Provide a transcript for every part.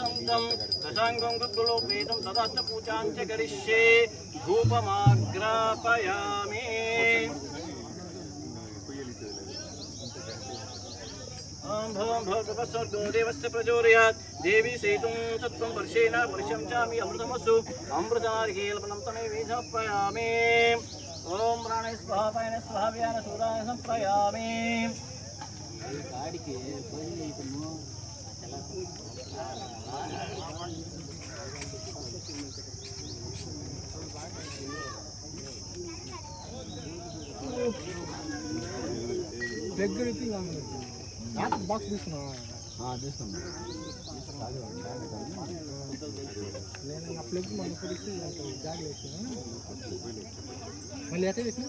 पर्यन्तं दशाङ्गं गुरुलोपेतं तदाच पूजां च करिष्ये धूपमाग्रापयामि भगवत्सर्गो देवस्य प्रचोदयात् देवी सेतुं सत्त्वं वर्षेण वर्षं चामि अमृतमसु अमृतार्घ्येल्पनं तमेवेधप्रयामि ॐ प्राणे स्वाहा पायने स्वाहा व्यान सूराय संप्रयामि బాక్స్ తీసుకున్నా నేను నా ప్లగ్ మన పొడిచి జాగ్ వేసాను మళ్ళీ ఎక్కడ వేసినా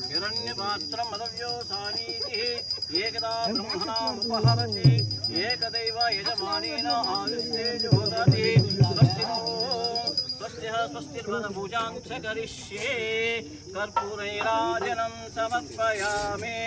हिरण्यपात्रं मदव्यो सानीतिः एकदा ब्रह्मणा उपहरति एकदैव यजमानेन आयुष्ये जोदति स्वस्तिः स्वस्तिर्वदपूजां च करिष्ये कर्पूरैराजनं समर्पयामि